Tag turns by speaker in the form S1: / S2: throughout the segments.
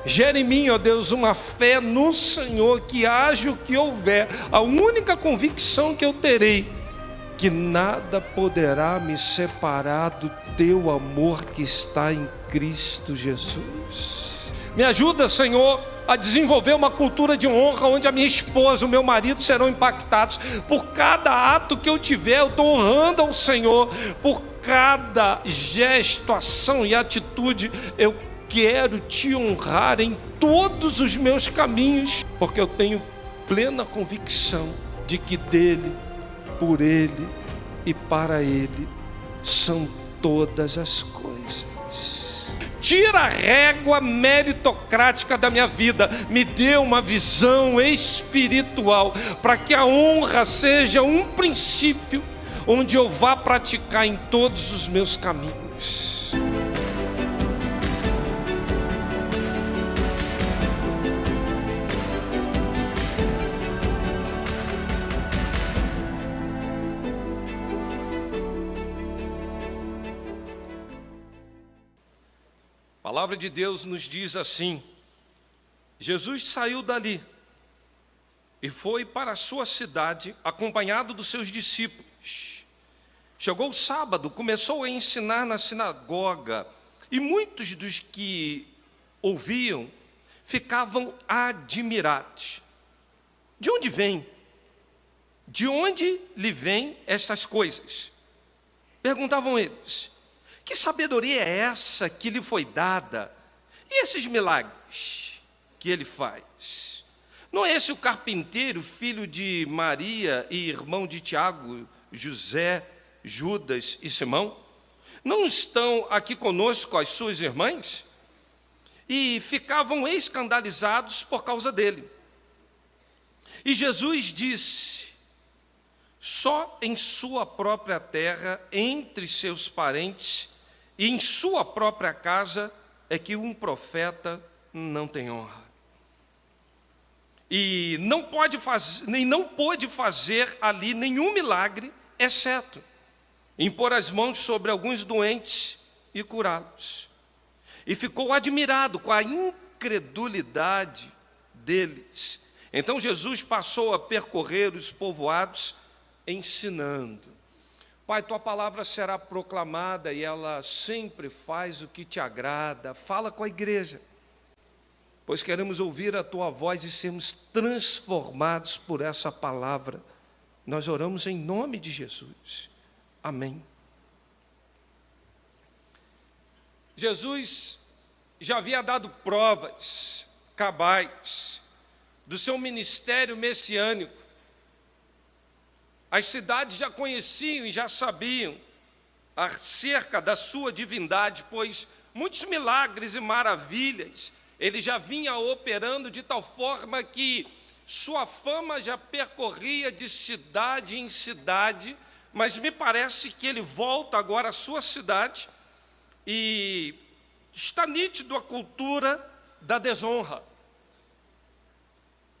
S1: Gera em mim, ó Deus, uma fé no Senhor, que haja o que houver. A única convicção que eu terei, que nada poderá me separar do teu amor que está em Cristo Jesus. Me ajuda, Senhor, a desenvolver uma cultura de honra, onde a minha esposa, o meu marido serão impactados. Por cada ato que eu tiver, eu estou honrando ao Senhor. Por cada gesto, ação e atitude, eu quero te honrar em todos os meus caminhos, porque eu tenho plena convicção de que dele, por ele e para ele são todas as coisas. Tira a régua meritocrática da minha vida, me dê uma visão espiritual, para que a honra seja um princípio onde eu vá praticar em todos os meus caminhos. A palavra de Deus nos diz assim: Jesus saiu dali e foi para a sua cidade, acompanhado dos seus discípulos. Chegou o sábado, começou a ensinar na sinagoga, e muitos dos que ouviam ficavam admirados. De onde vem? De onde lhe vêm estas coisas? Perguntavam eles. Que sabedoria é essa que lhe foi dada? E esses milagres que ele faz? Não é esse o carpinteiro, filho de Maria e irmão de Tiago, José, Judas e Simão? Não estão aqui conosco as suas irmãs? E ficavam escandalizados por causa dele. E Jesus disse: só em sua própria terra, entre seus parentes e em sua própria casa, é que um profeta não tem honra. E não pôde fazer ali nenhum milagre, exceto impor as mãos sobre alguns doentes e curá-los. E ficou admirado com a incredulidade deles. Então Jesus passou a percorrer os povoados, ensinando. Pai, tua palavra será proclamada e ela sempre faz o que te agrada. Fala com a igreja, pois queremos ouvir a tua voz e sermos transformados por essa palavra. Nós oramos em nome de Jesus. Amém. Jesus já havia dado provas cabais do seu ministério messiânico. As cidades já conheciam e já sabiam acerca da sua divindade, pois muitos milagres e maravilhas ele já vinha operando de tal forma que sua fama já percorria de cidade em cidade, mas me parece que ele volta agora à sua cidade e está nítido a cultura da desonra,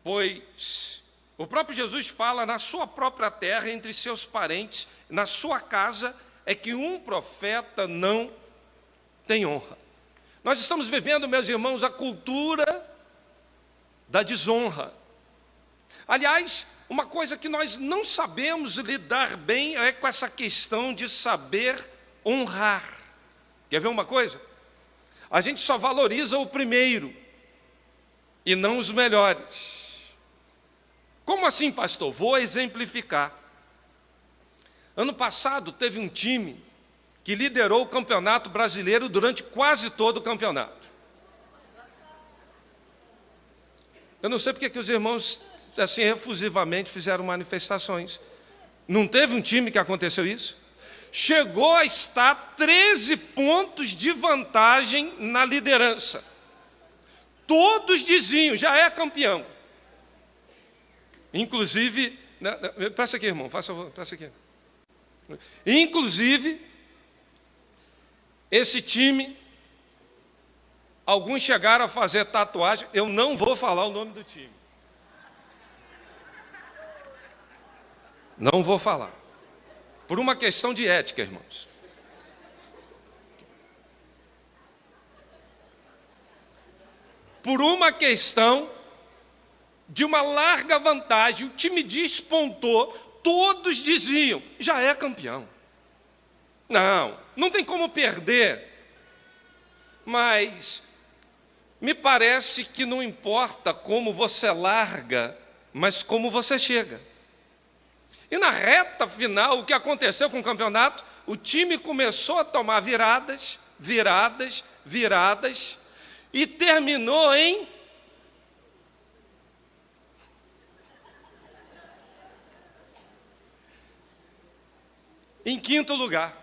S1: pois o próprio Jesus fala: na sua própria terra, entre seus parentes, na sua casa, é que um profeta não tem honra. Nós estamos vivendo, meus irmãos, a cultura da desonra. Aliás, uma coisa que nós não sabemos lidar bem é com essa questão de saber honrar. Quer ver uma coisa? A gente só valoriza o primeiro e não os melhores. Como assim, pastor? Vou exemplificar. Ano passado teve um time que liderou o campeonato brasileiro durante quase todo o campeonato. Eu não sei porque que os irmãos, assim, efusivamente fizeram manifestações. Não teve um time que aconteceu isso? Chegou a estar 13 pontos de vantagem na liderança. Todos diziam: já é campeão. Inclusive, presta aqui, irmão, faça favor, presta aqui. Inclusive, esse time, alguns chegaram a fazer tatuagem. Eu não vou falar o nome do time. Não vou falar. Por uma questão de ética, irmãos. por uma questão de uma larga vantagem, o time despontou, todos diziam, já é campeão. Não tem como perder. Mas me parece que não importa como você larga, mas como você chega. E na reta final, o que aconteceu com o campeonato? O time começou a tomar viradas, e terminou em quinto lugar.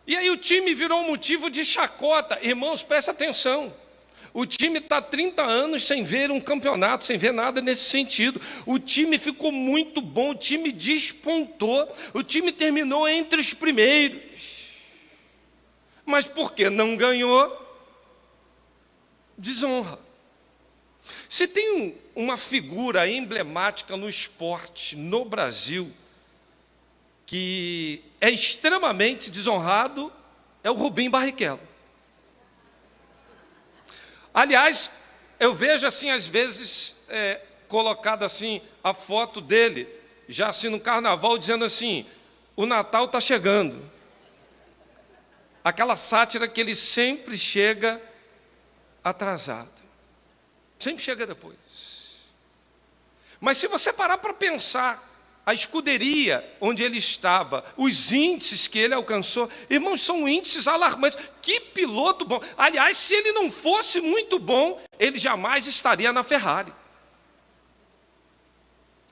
S1: E aí o time virou um motivo de chacota. Irmãos, presta atenção. O time está há 30 anos sem ver um campeonato, sem ver nada nesse sentido. O time ficou muito bom, o time despontou, o time terminou entre os primeiros. Mas porque não ganhou, desonra. Se tem uma figura emblemática no esporte no Brasil que é extremamente desonrado, é o Rubinho Barrichello. Aliás, eu vejo assim, às vezes, colocada assim, a foto dele, já assim no carnaval, dizendo assim, o Natal está chegando. Aquela sátira que ele sempre chega atrasado. Sempre chega depois. Mas se você parar para pensar, a escuderia onde ele estava, os índices que ele alcançou, irmãos, são índices alarmantes. Que piloto bom! Aliás, se ele não fosse muito bom, ele jamais estaria na Ferrari.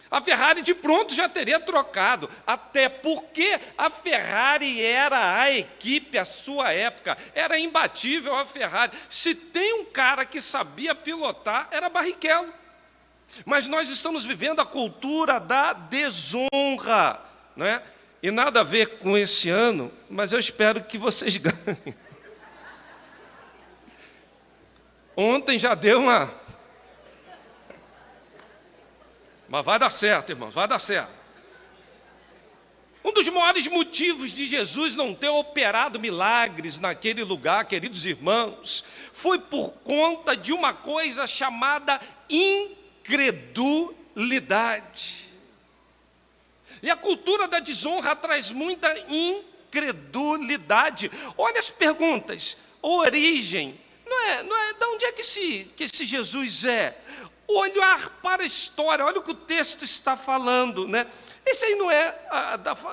S1: A Ferrari de pronto já teria trocado, até porque a Ferrari era a equipe, a sua época, era imbatível a Ferrari. Se tem um cara que sabia pilotar, era Barrichello. Mas nós estamos vivendo a cultura da desonra, não é? E nada a ver com esse ano, mas eu espero que vocês ganhem. Ontem já deu uma... Mas vai dar certo, irmãos, vai dar certo. Um dos maiores motivos de Jesus não ter operado milagres naquele lugar, queridos irmãos, foi por conta de uma coisa chamada incredulidade. E a cultura da desonra traz muita incredulidade. Olha as perguntas. Origem. Não é de onde é que esse Jesus é? Olhar para a história, olha o que o texto está falando, né? Esse aí não é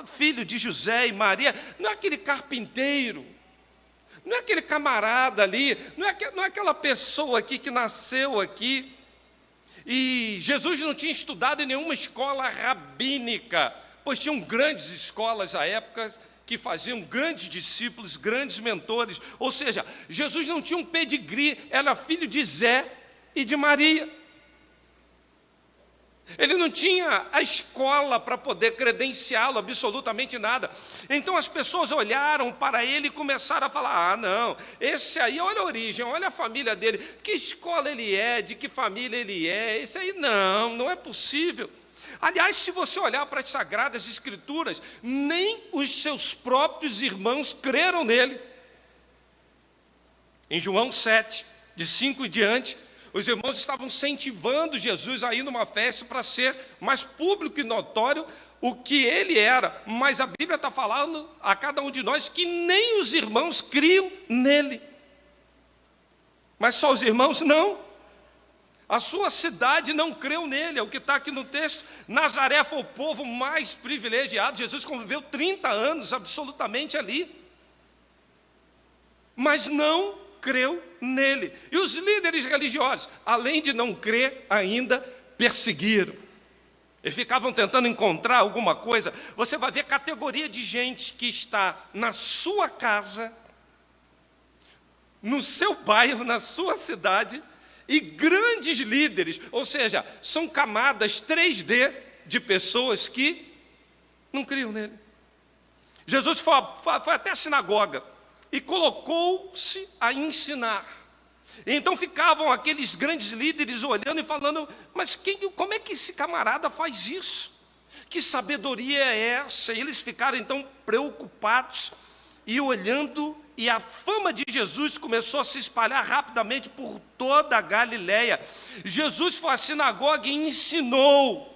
S1: filho de José e Maria, não é aquele carpinteiro, não é aquele camarada ali, não é aquela pessoa aqui que nasceu aqui. E Jesus não tinha estudado em nenhuma escola rabínica, pois tinham grandes escolas à época que faziam grandes discípulos, grandes mentores. Ou seja, Jesus não tinha um pedigree, era filho de Zé e de Maria. Ele não tinha a escola para poder credenciá-lo, absolutamente nada. Então as pessoas olharam para ele e começaram a falar, não, esse aí, olha a origem, olha a família dele, que escola ele é, de que família ele é, esse aí não é possível. Aliás, se você olhar para as Sagradas Escrituras, nem os seus próprios irmãos creram nele. Em João 7, de 5 em diante, os irmãos estavam incentivando Jesus a ir numa festa para ser mais público e notório o que ele era. Mas a Bíblia está falando a cada um de nós que nem os irmãos criam nele. Mas só os irmãos não. A sua cidade não creu nele, é o que está aqui no texto. Nazaré foi o povo mais privilegiado. Jesus conviveu 30 anos absolutamente ali. Mas não creu nele. E os líderes religiosos, além de não crer, ainda perseguiram. Eles ficavam tentando encontrar alguma coisa. Você vai ver categoria de gente que está na sua casa, no seu bairro, na sua cidade, e grandes líderes, ou seja, são camadas 3D de pessoas que não criam nele. Jesus foi até a sinagoga e colocou-se a ensinar. Então ficavam aqueles grandes líderes olhando e falando, mas como é que esse camarada faz isso? Que sabedoria é essa? E eles ficaram então preocupados e olhando e a fama de Jesus começou a se espalhar rapidamente por toda a Galileia. Jesus foi à sinagoga e ensinou.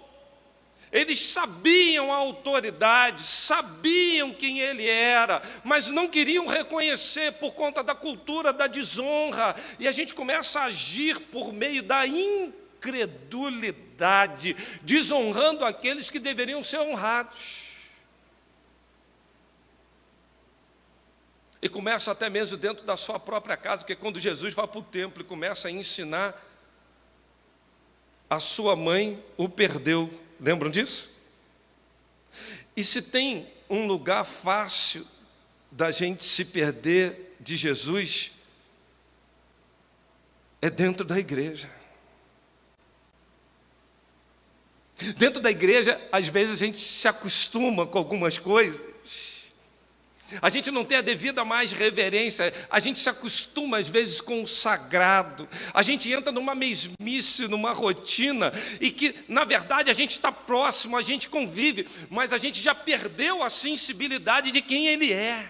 S1: Eles sabiam a autoridade, sabiam quem ele era, mas não queriam reconhecer por conta da cultura da desonra. E a gente começa a agir por meio da incredulidade, desonrando aqueles que deveriam ser honrados. E começa até mesmo dentro da sua própria casa, porque quando Jesus vai para o templo e começa a ensinar, a sua mãe o perdeu. Lembram disso? E se tem um lugar fácil da gente se perder de Jesus, é dentro da igreja. Dentro da igreja, às vezes a gente se acostuma com algumas coisas. A gente não tem a devida mais reverência, a gente se acostuma às vezes com o sagrado, a gente entra numa mesmice, numa rotina, e que na verdade a gente está próximo, a gente convive, mas a gente já perdeu a sensibilidade de quem Ele é.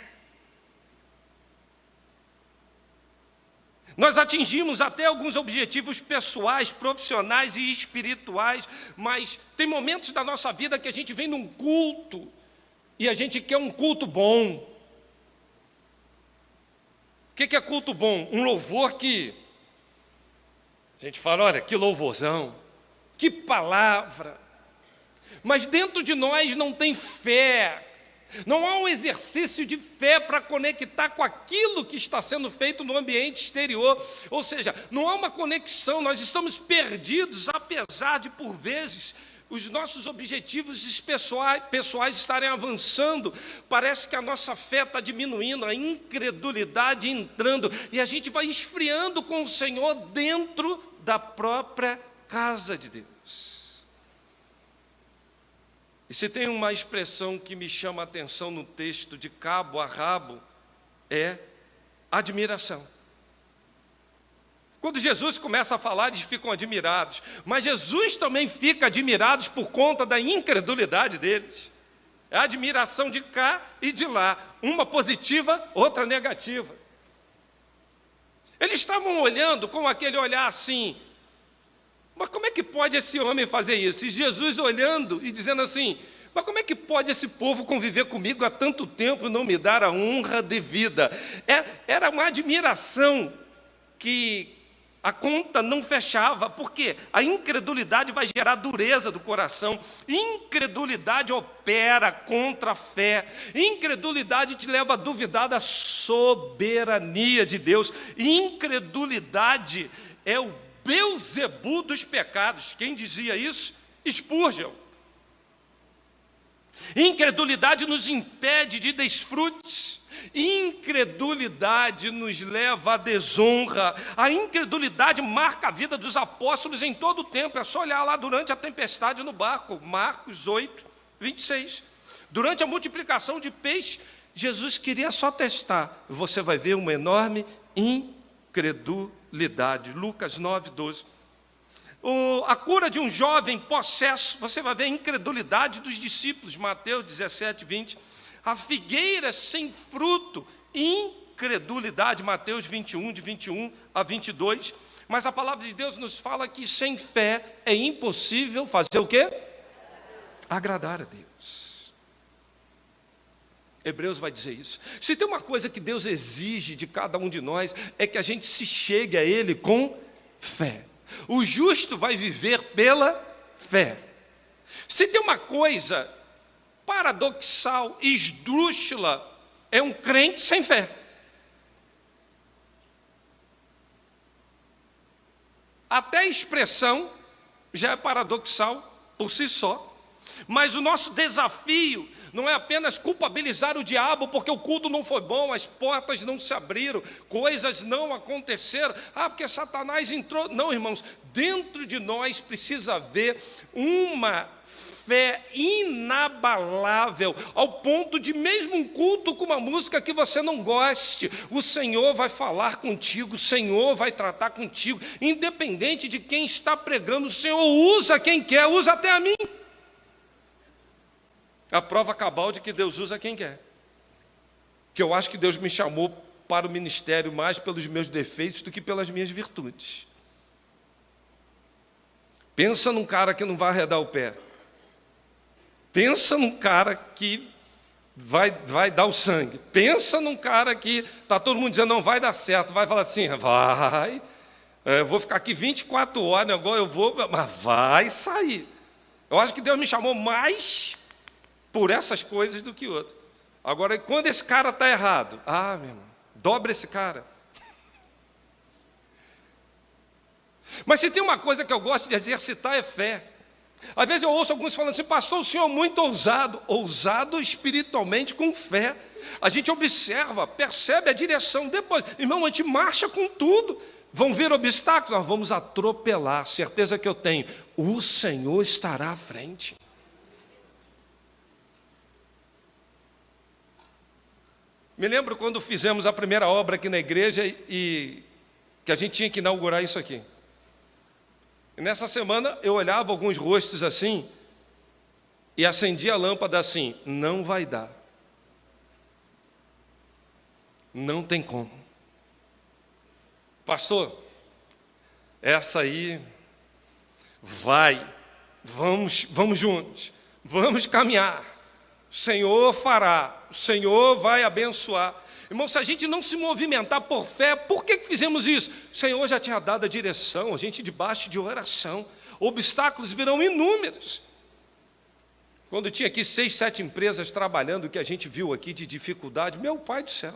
S1: Nós atingimos até alguns objetivos pessoais, profissionais e espirituais, mas tem momentos da nossa vida que a gente vem num culto, e a gente quer um culto bom. O que é culto bom? Um louvor que a gente fala, olha, que louvorzão, que palavra. Mas dentro de nós não tem fé. Não há um exercício de fé para conectar com aquilo que está sendo feito no ambiente exterior. Ou seja, não há uma conexão, nós estamos perdidos, apesar de, por vezes, os nossos objetivos pessoais estarem avançando, parece que a nossa fé está diminuindo, a incredulidade entrando, e a gente vai esfriando com o Senhor dentro da própria casa de Deus. E se tem uma expressão que me chama a atenção no texto, de cabo a rabo, é admiração. Quando Jesus começa a falar, eles ficam admirados. Mas Jesus também fica admirado por conta da incredulidade deles. É a admiração de cá e de lá. Uma positiva, outra negativa. Eles estavam olhando com aquele olhar assim, mas como é que pode esse homem fazer isso? E Jesus olhando e dizendo assim, mas como é que pode esse povo conviver comigo há tanto tempo e não me dar a honra devida? Era uma admiração que a conta não fechava, porque a incredulidade vai gerar dureza do coração. Incredulidade opera contra a fé. Incredulidade te leva a duvidar da soberania de Deus. Incredulidade é o Beelzebu dos pecados. Quem dizia isso? Spurgeon. Incredulidade nos impede de desfrutes. Incredulidade nos leva à desonra. A incredulidade marca a vida dos apóstolos em todo o tempo. É só olhar lá durante a tempestade no barco, Marcos 8, 26. Durante a multiplicação de peixe, Jesus queria só testar. Você vai ver uma enorme incredulidade. Lucas 9, 12. A cura de um jovem possesso, você vai ver a incredulidade dos discípulos, Mateus 17, 20. A figueira sem fruto, incredulidade, Mateus 21, de 21 a 22. Mas a palavra de Deus nos fala que sem fé é impossível fazer o quê? Agradar a Deus. Hebreus vai dizer isso. Se tem uma coisa que Deus exige de cada um de nós, é que a gente se chegue a Ele com fé. O justo vai viver pela fé. Se tem uma coisa paradoxal, esdrúxula, é um crente sem fé. Até a expressão já é paradoxal por si só. Mas o nosso desafio não é apenas culpabilizar o diabo porque o culto não foi bom, as portas não se abriram, coisas não aconteceram. Porque Satanás entrou. Não, irmãos, dentro de nós precisa haver uma fé inabalável, ao ponto de mesmo um culto com uma música que você não goste, o Senhor vai falar contigo, o Senhor vai tratar contigo, independente de quem está pregando, o Senhor usa quem quer, usa até a mim. A prova cabal de que Deus usa quem quer. Que eu acho que Deus me chamou para o ministério mais pelos meus defeitos do que pelas minhas virtudes. Pensa num cara que não vai arredar o pé. Pensa num cara que vai dar o sangue. Pensa num cara que está todo mundo dizendo, não vai dar certo. Vai falar assim, vai, eu vou ficar aqui 24 horas, agora eu vou, mas vai sair. Eu acho que Deus me chamou mais por essas coisas do que outras. Agora, quando esse cara está errado, meu irmão, dobra esse cara. Mas se tem uma coisa que eu gosto de exercitar é fé. Às vezes eu ouço alguns falando assim, pastor, o senhor é muito ousado espiritualmente com fé. A gente observa, percebe a direção, depois, irmão, a gente marcha com tudo. Vão vir obstáculos, nós vamos atropelar, certeza que eu tenho, o Senhor estará à frente. Me lembro quando fizemos a primeira obra aqui na igreja e que a gente tinha que inaugurar isso aqui. E nessa semana eu olhava alguns rostos assim e acendia a lâmpada assim, não vai dar. Não tem como. Pastor, essa aí vamos juntos, vamos caminhar. O Senhor fará, o Senhor vai abençoar. Irmão, se a gente não se movimentar por fé, por que fizemos isso? O Senhor já tinha dado a direção, a gente debaixo de oração. Obstáculos virão inúmeros. Quando tinha aqui 6, 7 empresas trabalhando, o que a gente viu aqui de dificuldade, meu Pai do céu.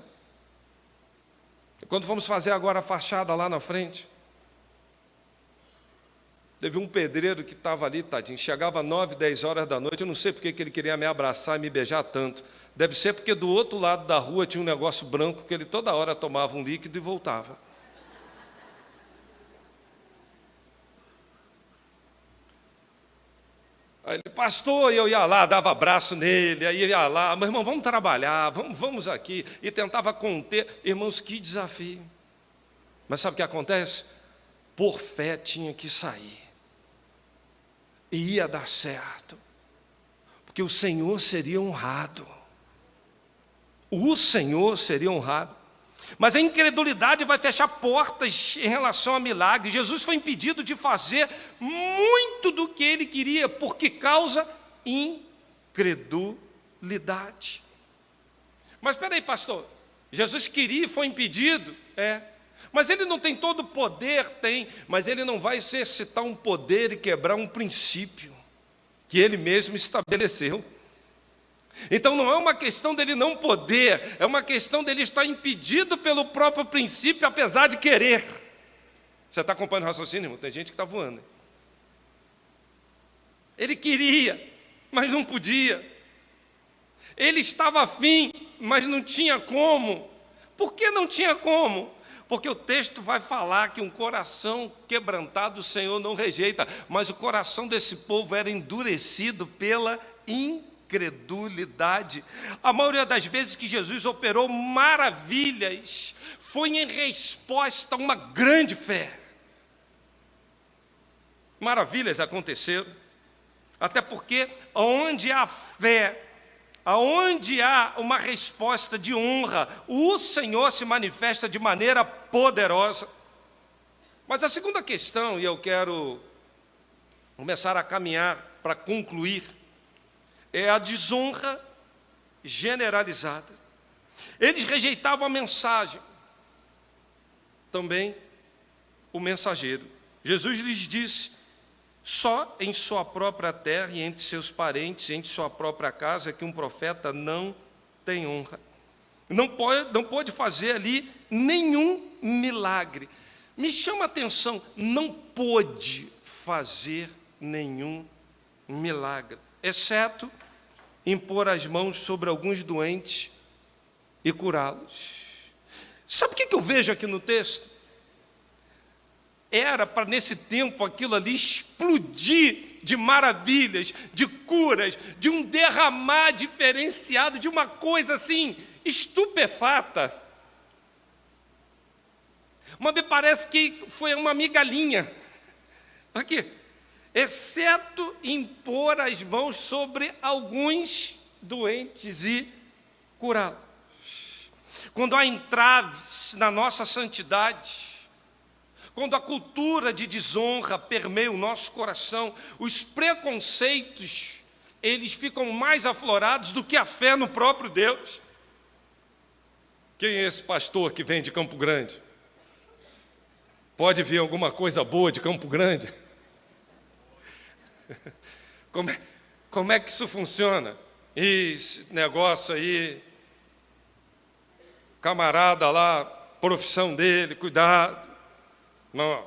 S1: Quando fomos fazer agora a fachada lá na frente, teve um pedreiro que estava ali, tadinho, chegava 9, 10 horas da noite, eu não sei porque que ele queria me abraçar e me beijar tanto. Deve ser porque do outro lado da rua tinha um negócio branco que ele toda hora tomava um líquido e voltava. Aí ele, pastor, eu ia lá, dava abraço nele, aí ia lá, meu irmão, vamos trabalhar, vamos aqui, e tentava conter. Irmãos, que desafio. Mas sabe o que acontece? Por fé tinha que sair. E ia dar certo. Porque o Senhor seria honrado. O Senhor seria honrado. Mas a incredulidade vai fechar portas em relação a milagres. Jesus foi impedido de fazer muito do que ele queria, porque causa incredulidade. Mas espera aí, pastor, Jesus queria e foi impedido? Mas ele não tem todo o poder? Tem, mas ele não vai exercitar um poder e quebrar um princípio que ele mesmo estabeleceu. Então não é uma questão dele não poder, é uma questão dele estar impedido pelo próprio princípio, apesar de querer. Você está acompanhando o raciocínio, irmão? Tem gente que está voando. Ele queria, mas não podia. Ele estava afim, mas não tinha como. Por que não tinha como? Porque o texto vai falar que um coração quebrantado o Senhor não rejeita, mas o coração desse povo era endurecido pela incredulidade. A maioria das vezes que Jesus operou maravilhas foi em resposta a uma grande fé. Maravilhas aconteceram, até porque onde há fé, aonde há uma resposta de honra, o Senhor se manifesta de maneira poderosa. Mas a segunda questão, e eu quero começar a caminhar para concluir, é a desonra generalizada. Eles rejeitavam a mensagem, também o mensageiro. Jesus lhes disse: só em sua própria terra e entre seus parentes, entre sua própria casa, que um profeta não tem honra. Não pode fazer ali nenhum milagre. Me chama a atenção, não pôde fazer nenhum milagre, exceto impor as mãos sobre alguns doentes e curá-los. Sabe o que eu vejo aqui no texto? Era para nesse tempo aquilo ali explodir de maravilhas, de curas, de um derramar diferenciado, de uma coisa assim, estupefata. Mas me parece que foi uma migalhinha. Aqui. Exceto impor as mãos sobre alguns doentes e curá-los. quando há entraves na nossa santidade, quando a cultura de desonra permeia o nosso coração, os preconceitos, eles ficam mais aflorados do que a fé no próprio Deus. Quem é esse pastor que vem de Campo Grande? Pode vir alguma coisa boa de Campo Grande? Como é que isso funciona? Esse negócio aí, camarada lá, profissão dele, cuidado. Não.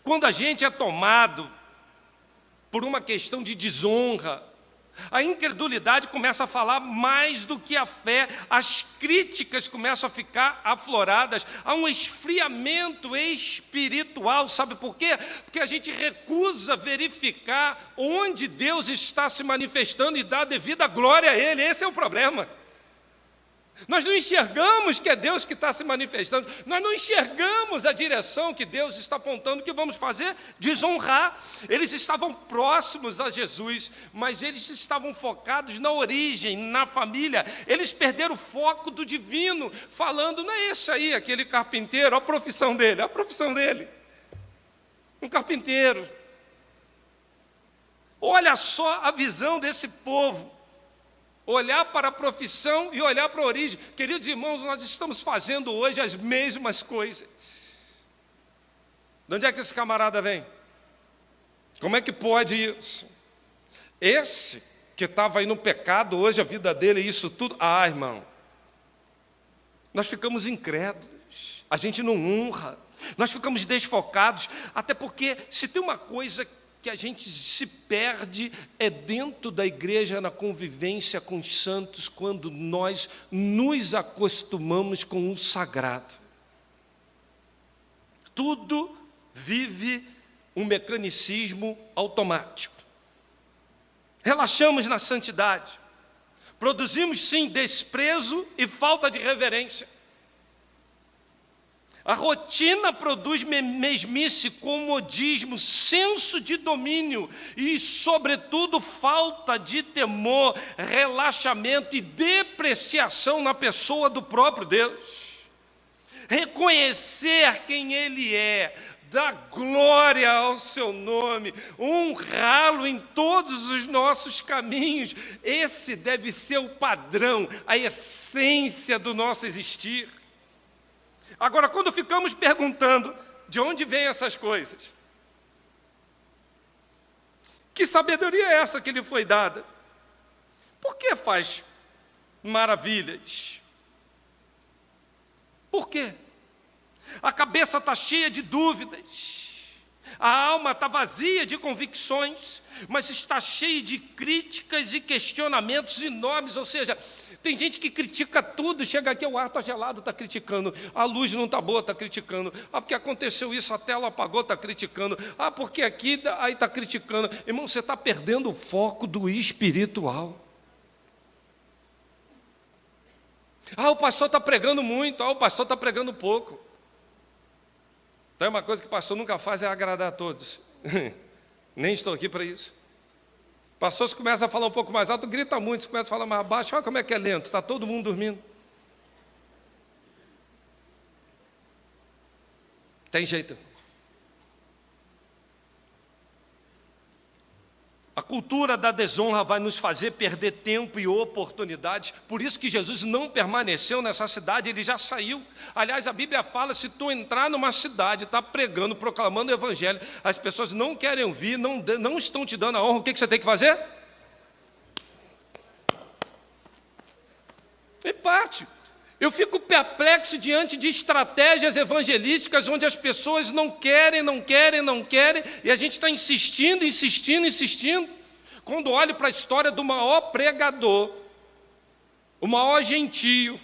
S1: Quando a gente é tomado por uma questão de desonra, a incredulidade começa a falar mais do que a fé, as críticas começam a ficar afloradas, há um esfriamento espiritual, sabe por quê? Porque a gente recusa verificar onde Deus está se manifestando e dar devida glória a Ele, esse é o problema. Nós não enxergamos que é Deus que está se manifestando, nós não enxergamos a direção que Deus está apontando. O que vamos fazer? Desonrar. Eles estavam próximos a Jesus, mas eles estavam focados na origem, na família. Eles perderam o foco do divino, falando, não é esse aí, aquele carpinteiro, a profissão dele, um carpinteiro. Olha só a visão desse povo. Olhar para a profissão e olhar para a origem. Queridos irmãos, nós estamos fazendo hoje as mesmas coisas. De onde é que esse camarada vem? Como é que pode isso? Esse que estava aí no pecado, hoje a vida dele, isso tudo. Ah, irmão, nós ficamos incrédulos, a gente não honra, nós ficamos desfocados, até porque se tem uma coisa que a gente se perde é dentro da igreja, na convivência com os santos, quando nós nos acostumamos com o sagrado. Tudo vive um mecanicismo automático. Relaxamos na santidade, produzimos sim desprezo e falta de reverência. A rotina produz mesmice, comodismo, senso de domínio e, sobretudo, falta de temor, relaxamento e depreciação na pessoa do próprio Deus. Reconhecer quem Ele é, dar glória ao seu nome, honrá-lo em todos os nossos caminhos, esse deve ser o padrão, a essência do nosso existir. Agora, quando ficamos perguntando de onde vêm essas coisas, que sabedoria é essa que lhe foi dada? Por que faz maravilhas? Por quê? A cabeça está cheia de dúvidas, a alma está vazia de convicções, mas está cheia de críticas e questionamentos enormes, ou seja, tem gente que critica tudo, chega aqui, o ar está gelado, está criticando, a luz não está boa, está criticando, porque aconteceu isso, a tela apagou, está criticando, porque aqui, aí está criticando. Irmão, você está perdendo o foco do espiritual. O pastor está pregando muito, o pastor está pregando pouco. Então, uma coisa que o pastor nunca faz é agradar a todos. Nem estou aqui para isso. Pastor, se começa a falar um pouco mais alto, grita muito, se começa a falar mais baixo, olha como é que é lento, está todo mundo dormindo. Tem jeito. A cultura da desonra vai nos fazer perder tempo e oportunidades. Por isso que Jesus não permaneceu nessa cidade, ele já saiu. Aliás, a Bíblia fala, se tu entrar numa cidade, está pregando, proclamando o evangelho, as pessoas não querem ouvir, não estão te dando a honra, o que você tem que fazer? E parte. Eu fico perplexo diante de estratégias evangelísticas onde as pessoas não querem, e a gente está insistindo. Quando olho para a história do maior pregador, o maior gentio,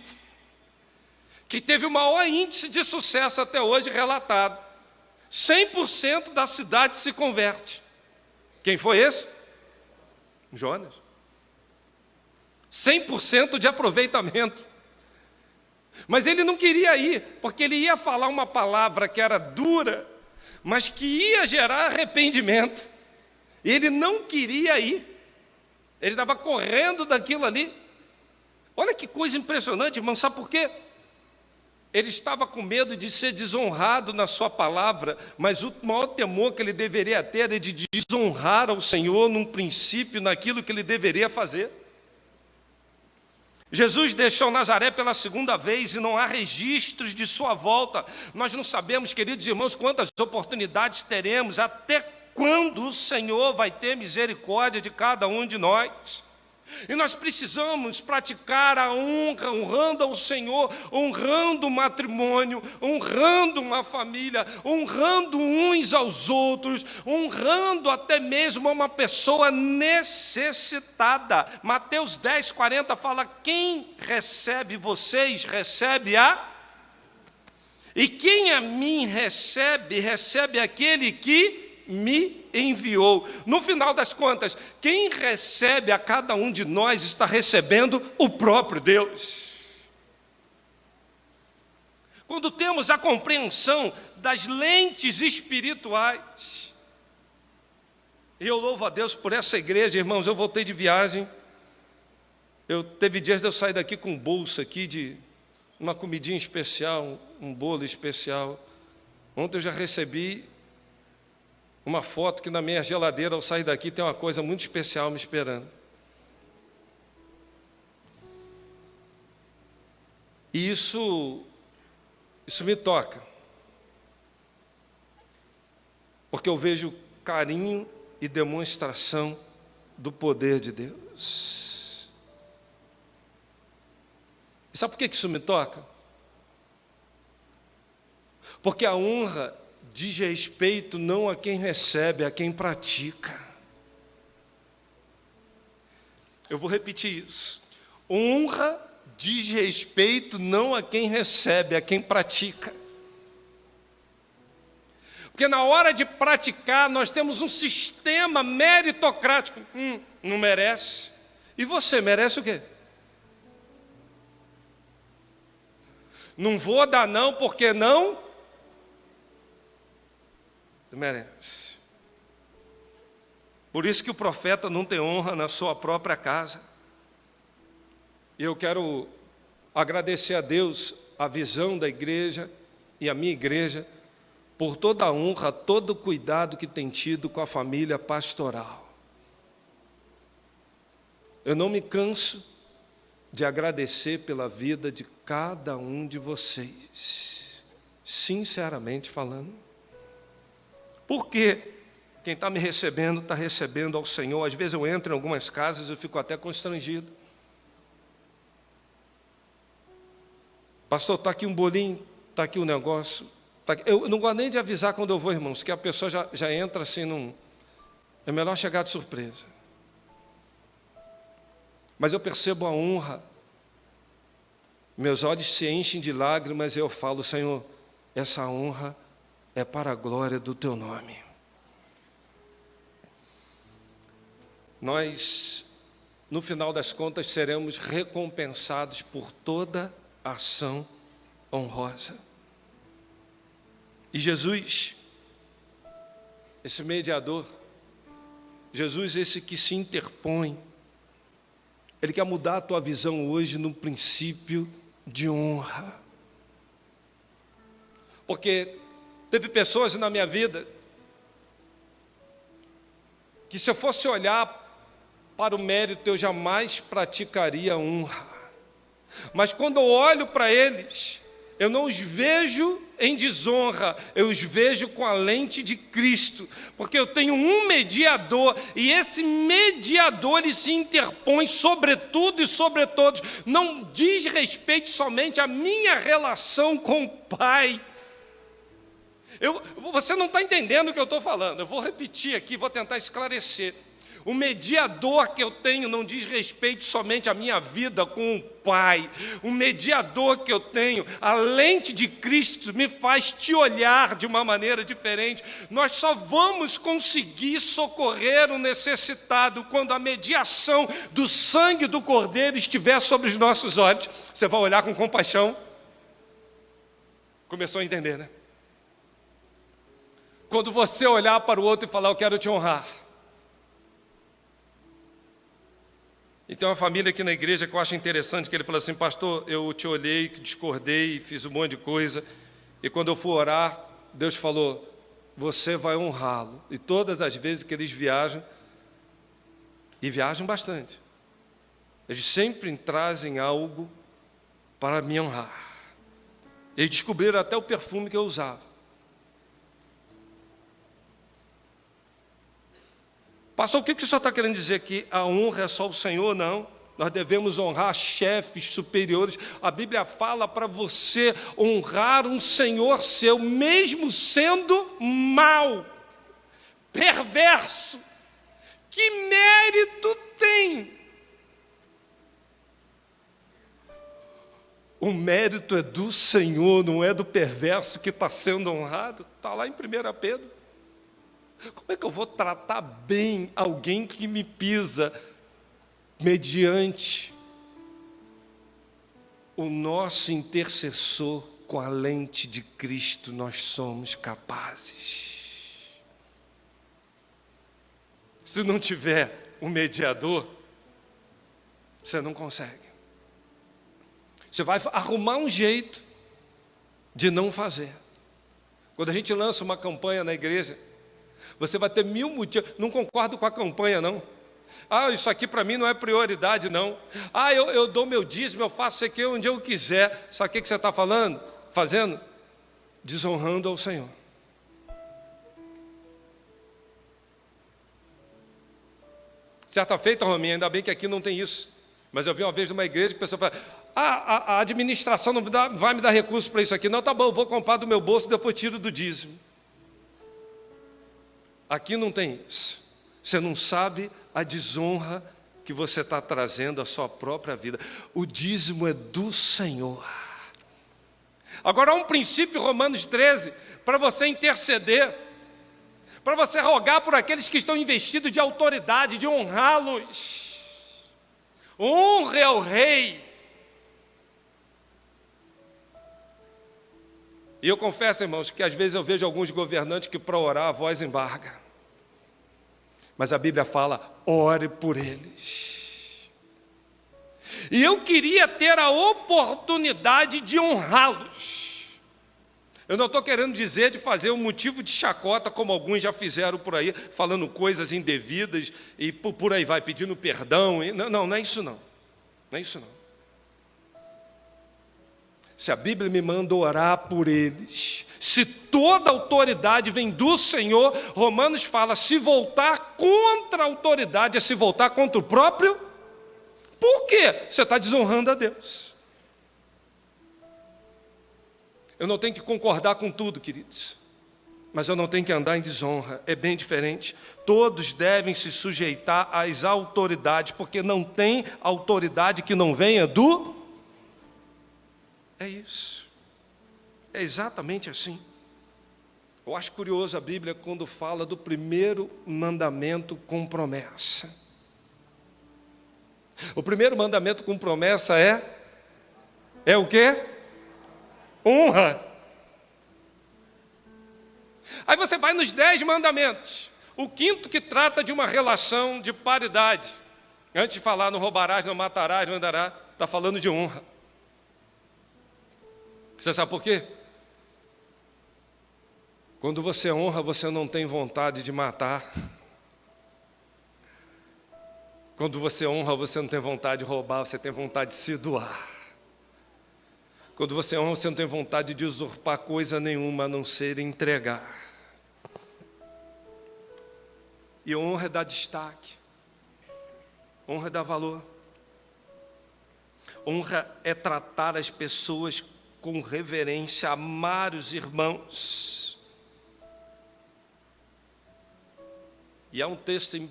S1: que teve o maior índice de sucesso até hoje relatado, 100% da cidade se converte. Quem foi esse? Jonas. 100% de aproveitamento. Mas ele não queria ir, porque ele ia falar uma palavra que era dura, mas que ia gerar arrependimento. Ele não queria ir. Ele estava correndo daquilo ali. Olha que coisa impressionante, irmão, sabe por quê? Ele estava com medo de ser desonrado na sua palavra, mas o maior temor que ele deveria ter é de desonrar ao Senhor num princípio, naquilo que ele deveria fazer. Jesus deixou Nazaré pela segunda vez e não há registros de sua volta. Nós não sabemos, queridos irmãos, quantas oportunidades teremos, até quando o Senhor vai ter misericórdia de cada um de nós. E nós precisamos praticar a honra, honrando ao Senhor, honrando o matrimônio, honrando uma família, honrando uns aos outros, honrando até mesmo uma pessoa necessitada. Mateus 10:40 fala: quem recebe vocês, recebe e quem a mim recebe, recebe aquele que me enviou. No final das contas, quem recebe a cada um de nós está recebendo o próprio Deus. Quando temos a compreensão das lentes espirituais, e eu louvo a Deus por essa igreja, irmãos. Eu voltei de viagem, teve dias de eu sair daqui com bolsa aqui de uma comidinha especial, um bolo especial. Ontem eu já recebi uma foto que na minha geladeira, ao sair daqui, tem uma coisa muito especial me esperando. E isso me toca, porque eu vejo carinho e demonstração do poder de Deus. E sabe por que isso me toca? Porque a honra diz respeito não a quem recebe, a quem pratica. Eu vou repetir isso. Honra diz respeito não a quem recebe, a quem pratica. Porque na hora de praticar, nós temos um sistema meritocrático. Não merece. E você merece o quê? Não vou dar não, porque não merece. Por isso que o profeta não tem honra na sua própria casa. E eu quero agradecer a Deus a visão da igreja e a minha igreja por toda a honra, todo o cuidado que tem tido com a família pastoral. Eu não me canso de agradecer pela vida de cada um de vocês, sinceramente falando. Porque quem está me recebendo, está recebendo ao Senhor. Às vezes eu entro em algumas casas e eu fico até constrangido. Pastor, está aqui um bolinho, está aqui um negócio. Tá aqui. Eu não gosto nem de avisar quando eu vou, irmãos, que a pessoa já entra assim É melhor chegar de surpresa. Mas eu percebo a honra. Meus olhos se enchem de lágrimas e eu falo: Senhor, essa honra é para a glória do Teu nome. Nós, no final das contas, seremos recompensados por toda ação honrosa. E Jesus, esse mediador, Jesus, esse que se interpõe, Ele quer mudar a tua visão hoje no princípio de honra. Porque teve pessoas na minha vida que, se eu fosse olhar para o mérito, eu jamais praticaria honra. Mas quando eu olho para eles, eu não os vejo em desonra, eu os vejo com a lente de Cristo, porque eu tenho um mediador, e esse mediador ele se interpõe sobre tudo e sobre todos. Não diz respeito somente à minha relação com o Pai. Você não está entendendo o que eu estou falando. Eu vou repetir aqui, vou tentar esclarecer. O mediador que eu tenho não diz respeito somente à minha vida com o Pai. O mediador que eu tenho, a lente de Cristo, me faz te olhar de uma maneira diferente. Nós só vamos conseguir socorrer o necessitado quando a mediação do sangue do Cordeiro estiver sobre os nossos olhos. Você vai olhar com compaixão. Começou a entender, né? Quando você olhar para o outro e falar: eu quero te honrar. E tem uma família aqui na igreja que eu acho interessante, que ele falou assim: pastor, eu te olhei, discordei, fiz um monte de coisa, e quando eu for orar, Deus falou, você vai honrá-lo. E todas as vezes que eles viajam, e viajam bastante, eles sempre trazem algo para me honrar. Eles descobriram até o perfume que eu usava. Pastor, o que o senhor está querendo dizer aqui? A honra é só o Senhor? Não. Nós devemos honrar chefes superiores. A Bíblia fala para você honrar um senhor seu, mesmo sendo mau, perverso. Que mérito tem? O mérito é do Senhor, não é do perverso que está sendo honrado. Está lá em 1 Pedro. Como é que eu vou tratar bem alguém que me pisa mediante o nosso intercessor com a lente de Cristo? Nós somos capazes. Se não tiver um mediador, você não consegue. Você vai arrumar um jeito de não fazer. Quando a gente lança uma campanha na igreja, você vai ter 1000 motivos. Não concordo com a campanha, não. Ah, isso aqui para mim não é prioridade, não. Ah, eu dou meu dízimo, eu faço isso aqui onde eu quiser. Sabe o que você está fazendo? Desonrando ao Senhor. Certa feita, Rominha, ainda bem que aqui não tem isso. Mas eu vi uma vez numa igreja que a pessoa fala: a administração não vai me dar recurso para isso aqui. Não, tá bom, eu vou comprar do meu bolso, depois tiro do dízimo. Aqui não tem isso. Você não sabe a desonra que você está trazendo à sua própria vida. O dízimo é do Senhor. Agora há um princípio, Romanos 13, para você interceder, para você rogar por aqueles que estão investidos de autoridade, de honrá-los. Honre ao rei. E eu confesso, irmãos, que às vezes eu vejo alguns governantes que para orar a voz embarga. Mas a Bíblia fala, ore por eles. E eu queria ter a oportunidade de honrá-los. Eu não estou querendo dizer de fazer um motivo de chacota, como alguns já fizeram por aí, falando coisas indevidas e por aí vai, pedindo perdão. Não é isso não. Não é isso não. Se a Bíblia me manda orar por eles, se toda autoridade vem do Senhor, Romanos fala, se voltar contra a autoridade é se voltar contra o próprio. Por quê? Você está desonrando a Deus. Eu não tenho que concordar com tudo, queridos, mas eu não tenho que andar em desonra, é bem diferente. Todos devem se sujeitar às autoridades, porque não tem autoridade que não venha do... É isso. É exatamente assim. Eu acho curioso a Bíblia quando fala do primeiro mandamento com promessa. O primeiro mandamento com promessa é o quê? Honra. Aí você vai nos 10 mandamentos. O quinto que trata de uma relação de paridade. Antes de falar não roubarás, não matarás, não andarás, está falando de honra. Você sabe por quê? Quando você honra, você não tem vontade de matar. Quando você honra, você não tem vontade de roubar, você tem vontade de se doar. Quando você honra, você não tem vontade de usurpar coisa nenhuma, a não ser entregar. E honra é dar destaque. Honra é dar valor. Honra é tratar as pessoas com reverência, amar os irmãos. E há um texto em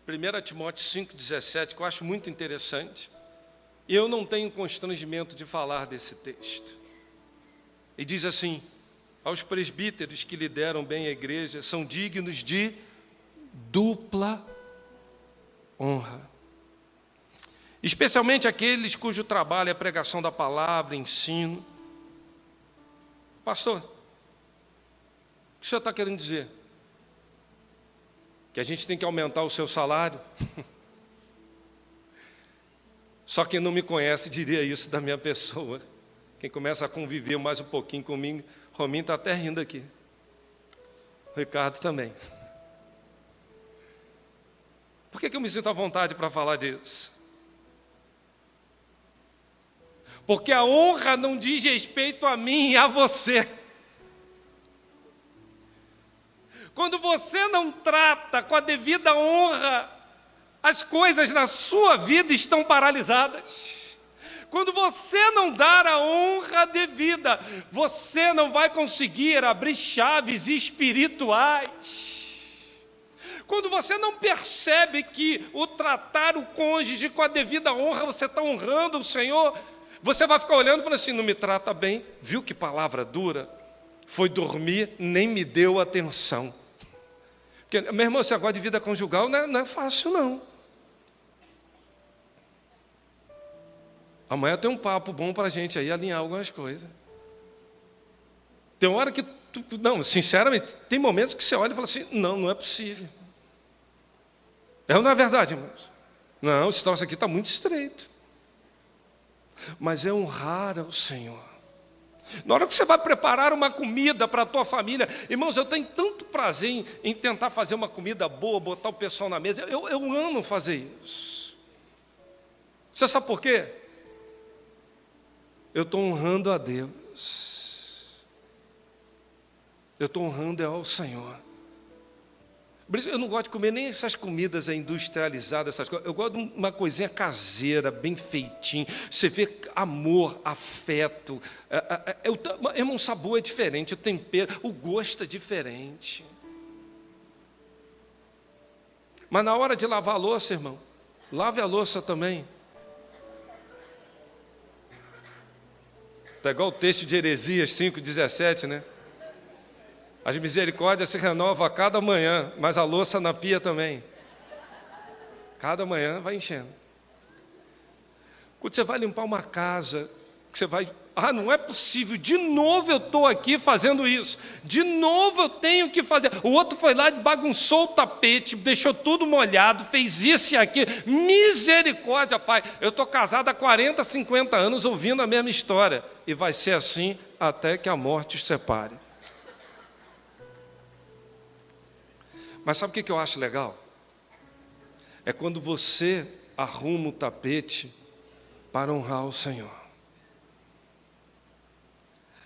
S1: 1 Timóteo 5,17 que eu acho muito interessante. E eu não tenho constrangimento de falar desse texto. E diz assim, aos presbíteros que lideram bem a igreja, são dignos de dupla honra. Especialmente aqueles cujo trabalho é a pregação da palavra, ensino. Pastor, o que o senhor está querendo dizer? Que a gente tem que aumentar o seu salário? Só quem não me conhece diria isso da minha pessoa. Quem começa a conviver mais um pouquinho comigo, Rominho está até rindo aqui. O Ricardo também. Por que eu me sinto à vontade para falar disso? Porque a honra não diz respeito a mim e a você. Quando você não trata com a devida honra, as coisas na sua vida estão paralisadas. Quando você não dar a honra devida, você não vai conseguir abrir chaves espirituais. Quando você não percebe que o tratar o cônjuge com a devida honra, você está honrando o Senhor, você vai ficar olhando e falando assim, não me trata bem, viu que palavra dura? Foi dormir, nem me deu atenção. Porque, meu irmão, esse negócio de vida conjugal não é fácil, não. Amanhã tem um papo bom para a gente aí alinhar algumas coisas. Tem hora que, não, sinceramente, tem momentos que você olha e fala assim, não é possível. É ou não é verdade, irmãos? Não, esse troço aqui está muito estreito. Mas é honrar ao Senhor. Na hora que você vai preparar uma comida para a tua família, irmãos, eu tenho tanto prazer em tentar fazer uma comida boa, botar o pessoal na mesa. Eu amo fazer isso. Você sabe por quê? Eu estou honrando a Deus. Eu estou honrando ao Senhor. Eu não gosto de comer nem essas comidas industrializadas, essas coisas. Eu gosto de uma coisinha caseira, bem feitinho. Você vê amor, afeto. Irmão, o sabor é diferente, o tempero, o gosto é diferente. Mas na hora de lavar a louça, irmão, lave a louça também. Está igual o texto de Heresias 5,17, né? As misericórdias se renovam a cada manhã, mas a louça na pia também. Cada manhã vai enchendo. Quando você vai limpar uma casa, que você vai... não é possível, de novo eu estou aqui fazendo isso. De novo eu tenho que fazer. O outro foi lá e bagunçou o tapete, deixou tudo molhado, fez isso e aquilo. Misericórdia, pai. Eu estou casado há 40, 50 anos ouvindo a mesma história. E vai ser assim até que a morte os separe. Mas sabe o que eu acho legal? É quando você arruma o tapete para honrar o Senhor.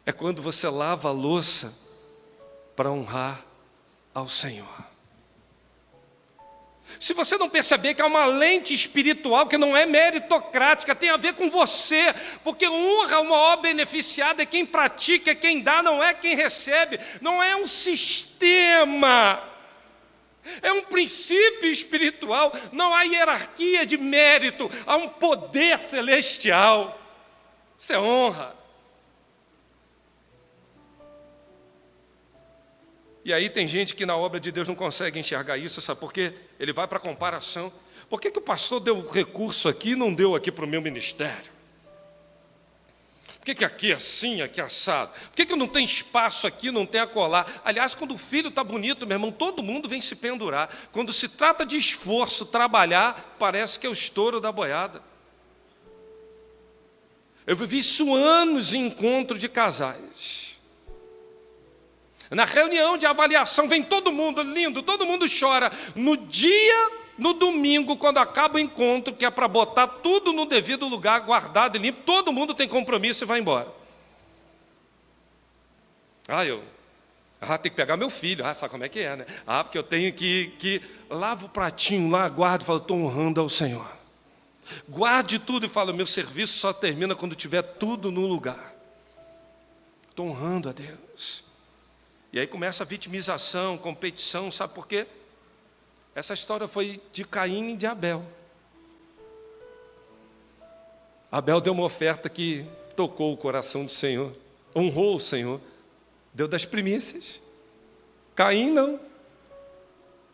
S1: É quando você lava a louça para honrar ao Senhor. Se você não perceber que há uma lente espiritual que não é meritocrática, tem a ver com você, porque honra o maior beneficiado é quem pratica, é quem dá, não é quem recebe, não é um sistema. É um princípio espiritual, não há hierarquia de mérito, há um poder celestial. Isso é honra. E aí tem gente que na obra de Deus não consegue enxergar isso, sabe por quê? Ele vai para a comparação. Por que o pastor deu recurso aqui e não deu aqui para o meu ministério? Por que aqui é assim, aqui é assado? Por que não tem espaço aqui, não tem acolá? Aliás, quando o filho está bonito, meu irmão, todo mundo vem se pendurar. Quando se trata de esforço, trabalhar, parece que é o estouro da boiada. Eu vivi isso anos em encontro de casais. Na reunião de avaliação, vem todo mundo lindo, todo mundo chora. No domingo, quando acaba o encontro, que é para botar tudo no devido lugar, guardado e limpo, todo mundo tem compromisso e vai embora. Tem que pegar meu filho. Sabe como é que é, né? Porque eu tenho que lavo o pratinho lá, guardo e falo, estou honrando ao Senhor. Guarde tudo e falo, meu serviço só termina quando tiver tudo no lugar. Estou honrando a Deus. E aí começa a vitimização, competição, sabe por quê? Essa história foi de Caim e de Abel. Abel deu uma oferta que tocou o coração do Senhor, honrou o Senhor, deu das primícias. Caim não.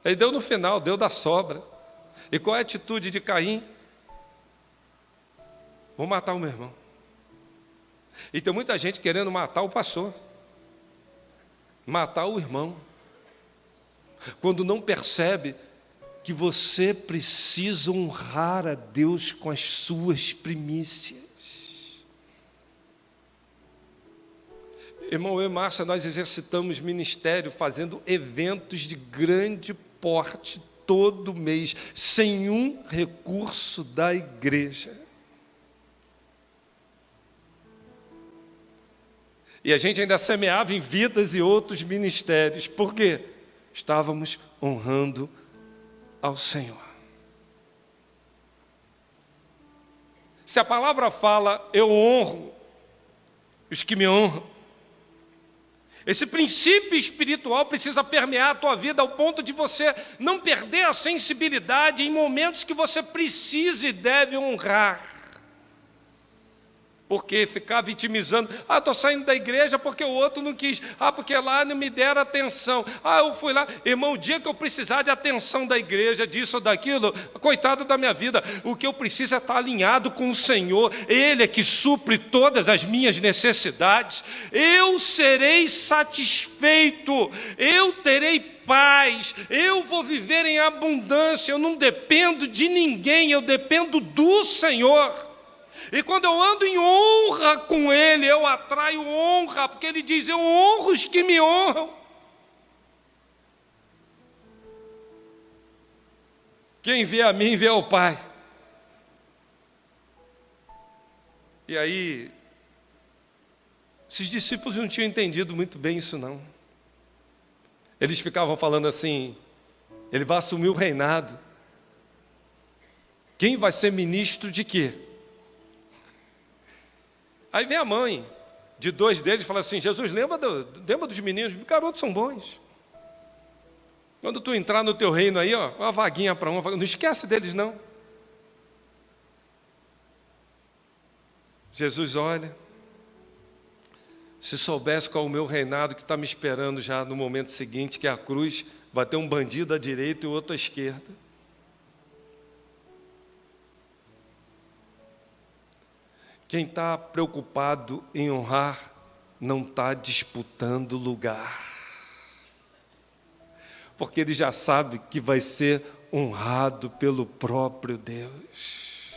S1: Ele deu no final, deu da sobra. E qual é a atitude de Caim? Vou matar o meu irmão. E tem muita gente querendo matar o pastor. Matar o irmão. Quando não percebe que você precisa honrar a Deus com as suas primícias. Irmão, eu e Márcia, nós exercitamos ministério fazendo eventos de grande porte todo mês, sem um recurso da igreja. E a gente ainda semeava em vidas e outros ministérios. Por quê? Estávamos honrando ao Senhor. Se a palavra fala, eu honro os que me honram, esse princípio espiritual precisa permear a tua vida ao ponto de você não perder a sensibilidade em momentos que você precisa e deve honrar. Porque ficar vitimizando, estou saindo da igreja porque o outro não quis, porque lá não me deram atenção, eu fui lá, irmão, o dia que eu precisar de atenção da igreja, disso ou daquilo, coitado da minha vida, o que eu preciso é estar alinhado com o Senhor, Ele é que supre todas as minhas necessidades, eu serei satisfeito, eu terei paz, eu vou viver em abundância, eu não dependo de ninguém, eu dependo do Senhor. E quando eu ando em honra com Ele, eu atraio honra, porque Ele diz, eu honro os que me honram. Quem vê a mim, vê ao Pai. E aí, esses discípulos não tinham entendido muito bem isso não. Eles ficavam falando assim, Ele vai assumir o reinado. Quem vai ser ministro de quê? Aí vem a mãe de dois deles e fala assim, Jesus, lembra dos meninos, os garotos são bons. Quando tu entrar no teu reino aí, uma vaguinha para não esquece deles não. Jesus olha, se soubesse qual é o meu reinado que está me esperando já no momento seguinte, que é a cruz, vai ter um bandido à direita e o outro à esquerda. Quem está preocupado em honrar, não está disputando lugar. Porque ele já sabe que vai ser honrado pelo próprio Deus.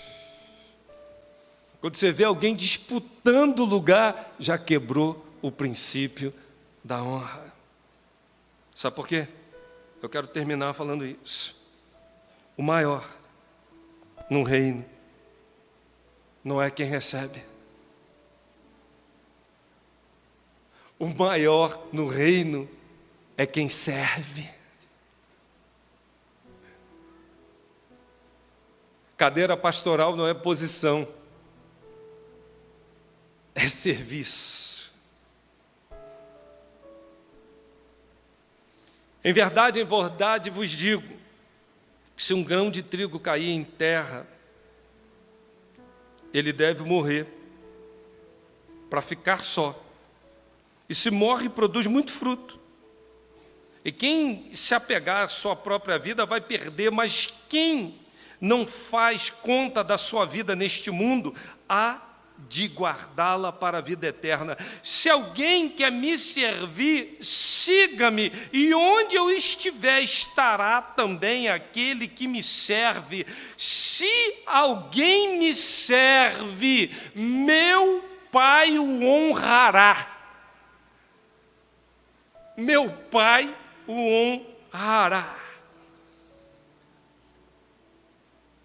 S1: Quando você vê alguém disputando lugar, já quebrou o princípio da honra. Sabe por quê? Eu quero terminar falando isso. O maior no reino não é quem recebe. O maior no reino é quem serve. Cadeira pastoral não é posição, é serviço. Em verdade vos digo, que se um grão de trigo cair em terra, ele deve morrer, para ficar só. E se morre, produz muito fruto. E quem se apegar à sua própria vida vai perder, mas quem não faz conta da sua vida neste mundo, há de guardá-la para a vida eterna. Se alguém quer me servir, siga-me, e onde eu estiver, estará também aquele que me serve. Se alguém me serve, meu Pai o honrará. Meu Pai o honrará.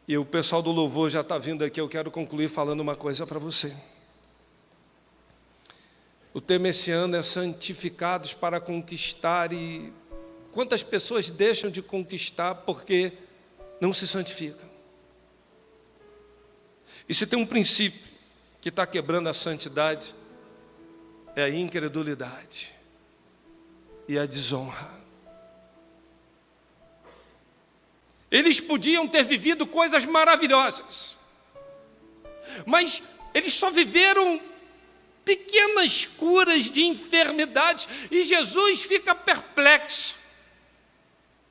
S1: E o pessoal do louvor já está vindo aqui, eu quero concluir falando uma coisa para você. O tema esse ano é santificados para conquistar, e quantas pessoas deixam de conquistar porque não se santificam? E se tem um princípio que está quebrando a santidade, é a incredulidade e a desonra. Eles podiam ter vivido coisas maravilhosas, mas eles só viveram pequenas curas de enfermidades, e Jesus fica perplexo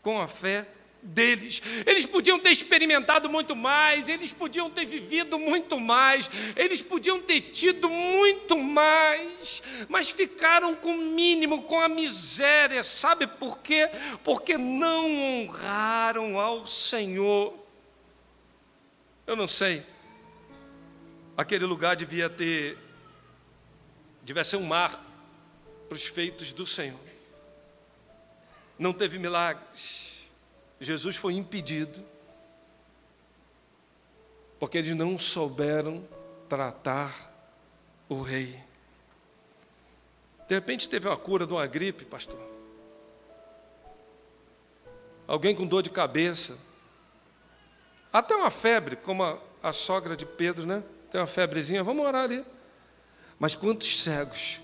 S1: com a fé deles. Eles podiam ter experimentado muito mais, eles podiam ter vivido muito mais, eles podiam ter tido muito mais, mas ficaram com o mínimo, com a miséria. Sabe por quê? Porque não honraram ao Senhor. Eu não sei, aquele lugar devia ser um marco para os feitos do Senhor. Não teve milagres. Jesus foi impedido, porque eles não souberam tratar o rei. De repente teve uma cura de uma gripe, pastor. Alguém com dor de cabeça. Até uma febre, como a sogra de Pedro, né? Tem uma febrezinha, vamos orar ali. Mas quantos cegos,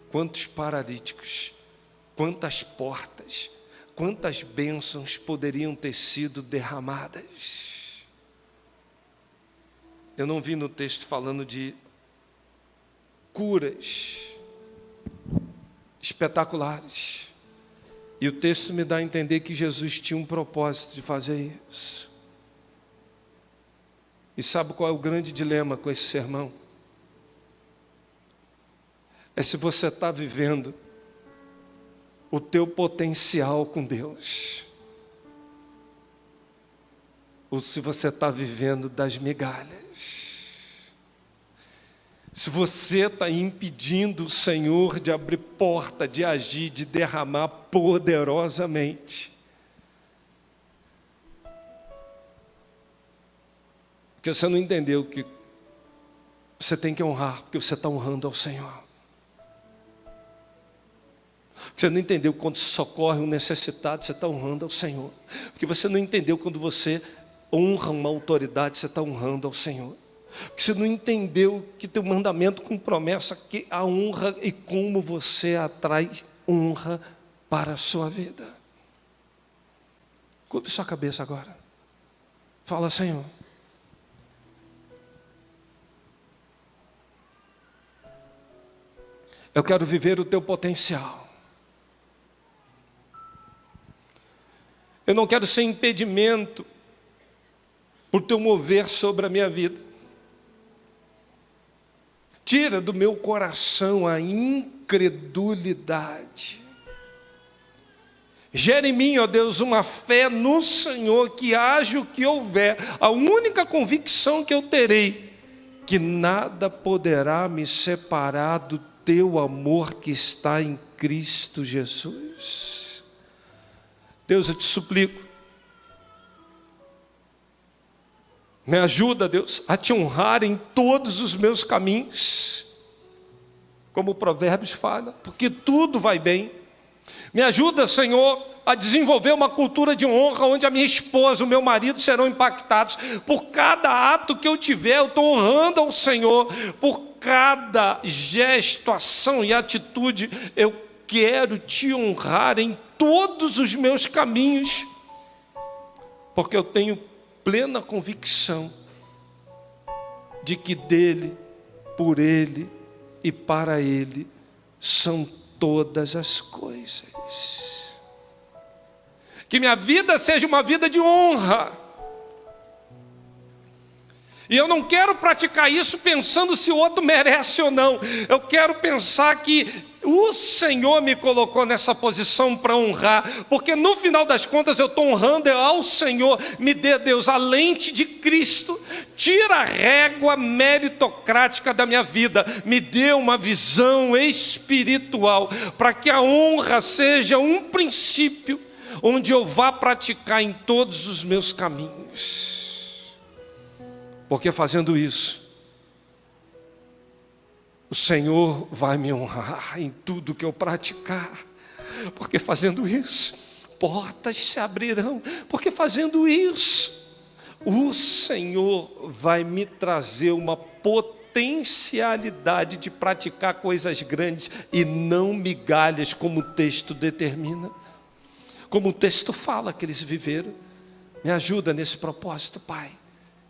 S1: quantos paralíticos, quantas portas, quantas bênçãos poderiam ter sido derramadas? Eu não vi no texto falando de curas espetaculares. E o texto me dá a entender que Jesus tinha um propósito de fazer isso. E sabe qual é o grande dilema com esse sermão? É se você está vivendo o teu potencial com Deus, ou se você está vivendo das migalhas. Se você está impedindo o Senhor de abrir porta, de agir, de derramar poderosamente. Porque você não entendeu que você tem que honrar, porque você está honrando ao Senhor. Você não entendeu quando socorre um necessitado, você está honrando ao Senhor. Porque você não entendeu quando você honra uma autoridade, você está honrando ao Senhor. Porque você não entendeu que tem um mandamento com promessa, que a honra e como você atrai honra para a sua vida. Curve sua cabeça agora. Fala, Senhor. Eu quero viver o teu potencial. Eu não quero ser impedimento por teu mover sobre a minha vida. Tira do meu coração a incredulidade. Gera em mim, ó Deus, uma fé no Senhor, que haja o que houver. A única convicção que eu terei, que nada poderá me separar do teu amor que está em Cristo Jesus. Deus, eu te suplico, me ajuda, Deus, a te honrar em todos os meus caminhos, como o Provérbios fala, porque tudo vai bem. Me ajuda, Senhor, a desenvolver uma cultura de honra, onde a minha esposa, o meu marido serão impactados. Por cada ato que eu tiver, eu estou honrando ao Senhor. Por cada gesto, ação e atitude, eu quero te honrar em todos os meus caminhos, porque eu tenho plena convicção de que dele, por ele e para ele são todas as coisas. Que minha vida seja uma vida de honra. E eu não quero praticar isso pensando se o outro merece ou não. Eu quero pensar que o Senhor me colocou nessa posição para honrar, porque no final das contas eu estou honrando ao Senhor. Me dê, Deus, a lente de Cristo, tira a régua meritocrática da minha vida, me dê uma visão espiritual, para que a honra seja um princípio, onde eu vá praticar em todos os meus caminhos. Porque fazendo isso, o Senhor vai me honrar em tudo que eu praticar. Porque fazendo isso, portas se abrirão. Porque fazendo isso, o Senhor vai me trazer uma potencialidade de praticar coisas grandes e não migalhas, como o texto determina. Como o texto fala que eles viveram. Me ajuda nesse propósito, Pai.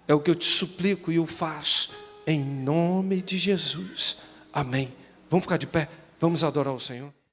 S1: É o que eu te suplico e eu faço, em nome de Jesus. Amém. Vamos ficar de pé, vamos adorar o Senhor.